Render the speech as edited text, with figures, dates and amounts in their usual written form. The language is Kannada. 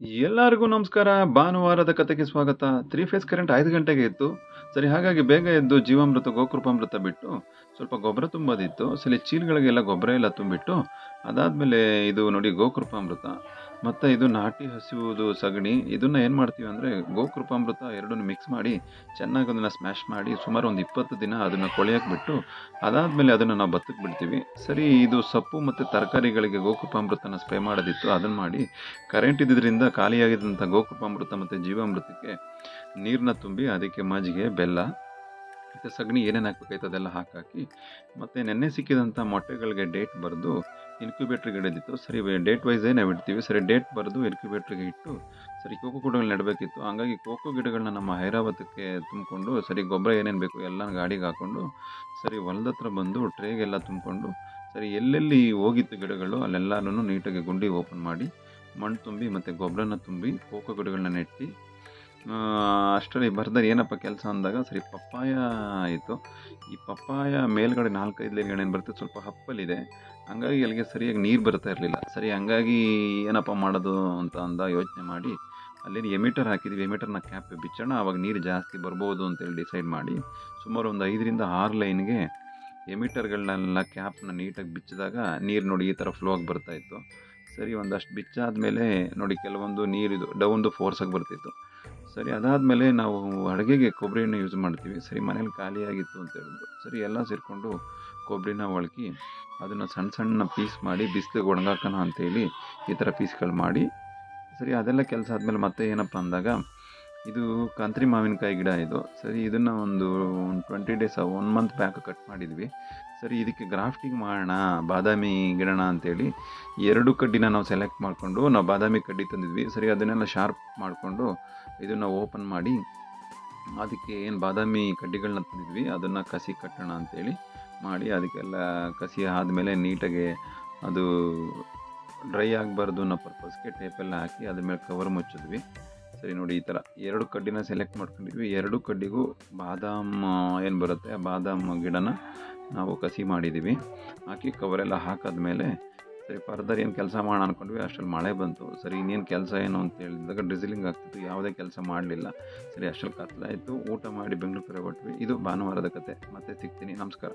ಎಲ್ಲರಿಗೂ ನಮಸ್ಕಾರ. ಭಾನುವಾರದ ಕತೆಗೆ ಸ್ವಾಗತ. 3 ಫೇಸ್ ಕರೆಂಟ್ 5 ಗಂಟೆಗೆ ಇತ್ತು. ಸರಿ, ಹಾಗಾಗಿ ಬೇಗ ಎದ್ದು ಜೀವಾಮೃತ, ಗೋಕೃಪಾಮೃತ ಬಿಟ್ಟು ಸ್ವಲ್ಪ ಗೊಬ್ಬರ ತುಂಬೋದಿತ್ತು. ಸರಿ, ಚೀಲಗಳಿಗೆಲ್ಲ ಗೊಬ್ಬರ ಎಲ್ಲ ತುಂಬಿಟ್ಟು ಅದಾದಮೇಲೆ ಇದು ನೋಡಿ ಗೋಕೃಪಾಮೃತ ಮತ್ತು ಇದು ನಾಟಿ ಹಸುವುದು ಸಗಣಿ. ಇದನ್ನು ಏನು ಮಾಡ್ತೀವಿ ಅಂದರೆ ಗೋಕೃಪಾಮೃತ ಎರಡನ್ನೂ ಮಿಕ್ಸ್ ಮಾಡಿ ಚೆನ್ನಾಗಿ ಅದನ್ನು ಸ್ಮ್ಯಾಶ್ ಮಾಡಿ ಸುಮಾರು ಒಂದು 20 ದಿನ ಅದನ್ನು ಕೊಳೆಯೋಕೆ ಬಿಟ್ಟು ಅದಾದಮೇಲೆ ಅದನ್ನು ನಾವು ಭತ್ತಕ್ಕೆ ಬಿಡ್ತೀವಿ. ಸರಿ, ಇದು ಸೊಪ್ಪು ಮತ್ತು ತರಕಾರಿಗಳಿಗೆ ಗೋಕೃಪಾಮೃತನ ಸ್ಪ್ರೇ ಮಾಡೋದಿತ್ತು. ಅದನ್ನು ಮಾಡಿ ಕರೆಂಟ್ ಇದ್ದಿದ್ದರಿಂದ ಖಾಲಿಯಾಗಿದ್ದಂಥ ಗೋಕೃಪಾಮೃತ ಮತ್ತು ಜೀವಾಮೃತಕ್ಕೆ ನೀರನ್ನ ತುಂಬಿ ಅದಕ್ಕೆ ಮಜ್ಜಿಗೆ, ಬೆಲ್ಲ ಮತ್ತು ಸಗಣಿ ಏನೇನು ಹಾಕ್ಬೇಕಾಯ್ತು ಅದೆಲ್ಲ ಹಾಕಿ ಮತ್ತು ನೆನ್ನೆ ಸಿಕ್ಕಿದಂಥ ಮೊಟ್ಟೆಗಳಿಗೆ ಡೇಟ್ ಬರೆದು ಇನ್ಕ್ಯುಬೇಟ್ರಿಗೆ ಇಡೋದಿತ್ತು. ಸರಿ, ಡೇಟ್ ವೈಸೇ ನಾವು ಇಡ್ತೀವಿ. ಸರಿ, ಡೇಟ್ ಬರೆದು ಇನ್ಕ್ಯುಬೇಟ್ರಿಗೆ ಇಟ್ಟು ಸರಿ ಕೋಕೋ ಗಿಡಗಳನ್ನ ನೆಡಬೇಕಿತ್ತು. ಹಂಗಾಗಿ ಕೋಕೋ ಗಿಡಗಳನ್ನ ನಮ್ಮ ಐರಾವತಕ್ಕೆ ತುಂಬಿಕೊಂಡು ಸರಿ ಗೊಬ್ಬರ ಏನೇನು ಬೇಕು ಎಲ್ಲ ಗಾಡಿಗೆ ಹಾಕ್ಕೊಂಡು ಸರಿ ಹೊಲದ ಹತ್ರ ಬಂದು ಟ್ರೇಗೆಲ್ಲ ತುಂಬಿಕೊಂಡು ಸರಿ ಎಲ್ಲೆಲ್ಲಿ ಹೋಗಿತ್ತು ಗಿಡಗಳು ಅಲ್ಲೆಲ್ಲನೂ ನೀಟಾಗಿ ಗುಂಡಿ ಓಪನ್ ಮಾಡಿ ಮಣ್ಣು ತುಂಬಿ ಮತ್ತು ಗೊಬ್ಬರನ ತುಂಬಿ ಕೋಕೋ ಗಿಡಗಳನ್ನ ನೆಟ್ಟು ಅಷ್ಟರಲ್ಲಿ ಬರ್ದರೆ ಏನಪ್ಪ ಕೆಲಸ ಅಂದಾಗ ಸರಿ ಪಪ್ಪಾಯ ಆಯಿತು. ಈ ಪಪ್ಪಾಯ ಮೇಲ್ಗಡೆ 4-5 ಲೈನ್ಗಳು ಏನು ಬರುತ್ತೆ, ಸ್ವಲ್ಪ ಹಪ್ಪಲಿದೆ. ಹಂಗಾಗಿ ಅಲ್ಲಿಗೆ ಸರಿಯಾಗಿ ನೀರು ಬರ್ತಾ ಇರಲಿಲ್ಲ. ಸರಿ, ಹಂಗಾಗಿ ಏನಪ್ಪ ಮಾಡೋದು ಅಂತ ಯೋಚನೆ ಮಾಡಿ ಅಲ್ಲಿ ಎಮಿಟರ್ ಹಾಕಿದ್ವಿ. ಎಮಿಟರ್ನ ಕ್ಯಾಪ್ ಬಿಚ್ಚೋಣ, ಆವಾಗ ನೀರು ಜಾಸ್ತಿ ಬರ್ಬೋದು ಅಂತೇಳಿ ಡಿಸೈಡ್ ಮಾಡಿ ಸುಮಾರು ಒಂದು 5-6 ಲೈನ್ಗೆ ಎಮಿಟರ್ಗಳನ್ನೆಲ್ಲ ಕ್ಯಾಪ್ನ ನೀಟಾಗಿ ಬಿಚ್ಚಿದಾಗ ನೀರು ನೋಡಿ ಈ ಥರ ಫ್ಲೋ ಆಗಿ ಬರ್ತಾಯಿತ್ತು. ಸರಿ, ಒಂದಷ್ಟು ಬಿಚ್ಚಾದಮೇಲೆ ನೋಡಿ ಕೆಲವೊಂದು ನೀರಿದು ಡೌನ್ದು ಫೋರ್ಸಾಗಿ ಬರ್ತಿತ್ತು. ಸರಿ, ಅದಾದಮೇಲೆ ನಾವು ಅಡುಗೆಗೆ ಕೊಬ್ಬರಿನ ಯೂಸ್ ಮಾಡ್ತೀವಿ. ಸರಿ, ಮನೇಲಿ ಖಾಲಿಯಾಗಿತ್ತು ಅಂತ ಹೇಳಿದ್ರು. ಸರಿ, ಎಲ್ಲ ಸೇರಿಕೊಂಡು ಕೊಬ್ಬರಿನ ಒಳಕಿ ಅದನ್ನು ಸಣ್ಣ ಸಣ್ಣ ಪೀಸ್ ಮಾಡಿ ಬಿಸಿಲಿಗೆ ಒಣಗಾಕೋಣ ಅಂತೇಳಿ ಈ ಥರ ಪೀಸ್ಗಳು ಮಾಡಿ ಸರಿ ಅದೆಲ್ಲ ಕೆಲಸ ಆದಮೇಲೆ ಮತ್ತೆ ಏನಪ್ಪ ಅಂದಾಗ ಇದು ಕಂತ್ರಿ ಮಾವಿನಕಾಯಿ ಗಿಡ ಇದು. ಸರಿ, ಇದನ್ನು ಒಂದು 20 ಡೇಸ್ 1 ಮಂತ್ ಬ್ಯಾಕ್ ಕಟ್ ಮಾಡಿದ್ವಿ. ಸರಿ, ಇದಕ್ಕೆ ಗ್ರಾಫ್ಟಿಂಗ್ ಮಾಡೋಣ, ಬಾದಾಮಿ ಗಿಡಣ ಅಂತೇಳಿ 2 ಕಡ್ಡಿನ ನಾವು ಸೆಲೆಕ್ಟ್ ಮಾಡಿಕೊಂಡು ನಾವು ಬಾದಾಮಿ ಕಡ್ಡಿ ತಂದಿದ್ವಿ. ಸರಿ, ಅದನ್ನೆಲ್ಲ ಶಾರ್ಪ್ ಮಾಡಿಕೊಂಡು ಇದನ್ನು ಓಪನ್ ಮಾಡಿ ಅದಕ್ಕೆ ಏನು ಬಾದಾಮಿ ಕಡ್ಡಿಗಳನ್ನ ತಂದಿದ್ವಿ ಅದನ್ನು ಕಸಿ ಕಟ್ಟೋಣ ಅಂತೇಳಿ ಮಾಡಿ ಅದಕ್ಕೆಲ್ಲ ಕಸಿ ಆದಮೇಲೆ ನೀಟಾಗಿ ಅದು ಡ್ರೈ ಆಗಬಾರ್ದು ಅನ್ನೋ ಪರ್ಪಸ್ಗೆ ಟೇಪೆಲ್ಲ ಹಾಕಿ ಅದ್ರ ಮೇಲೆ ಕವರ್ ಮುಚ್ಚಿದ್ವಿ. ಸರಿ, ನೋಡಿ ಈ ಥರ 2 ಕಡ್ಡಿನ ಸೆಲೆಕ್ಟ್ ಮಾಡ್ಕೊಂಡಿದ್ವಿ. 2 ಕಡ್ಡಿಗೂ ಬಾದಾಮ್ ಏನು ಬರುತ್ತೆ ಆ ಬಾದಾಮ್ ಗಿಡನ ನಾವು ಕಸಿ ಮಾಡಿದ್ದೀವಿ. ಹಾಕಿ ಕವರೆಲ್ಲ ಹಾಕಾದ್ಮೇಲೆ ಸರಿ ಫರ್ದರ್ ಏನು ಕೆಲಸ ಮಾಡೋಣ ಅಂದ್ಕೊಂಡ್ವಿ. ಅಷ್ಟರಲ್ಲಿ ಮಳೆ ಬಂತು. ಸರಿ, ಇನ್ನೇನು ಕೆಲಸ ಏನು ಅಂತ ಹೇಳಿದಾಗ ಡ್ರಿಸಿಲಿಂಗ್ ಆಗ್ತಿತ್ತು, ಯಾವುದೇ ಕೆಲಸ ಮಾಡಲಿಲ್ಲ. ಸರಿ, ಅಷ್ಟರಲ್ಲಿ ಕತ್ಲಾಯಿತು. ಊಟ ಮಾಡಿ ಬೆಂಗಳೂರು ಕಡೆ ಹೊರಟ್ವಿ. ಇದು ಭಾನುವಾರದ ಕತೆ. ಮತ್ತೆ ಸಿಗ್ತೀನಿ. ನಮಸ್ಕಾರ.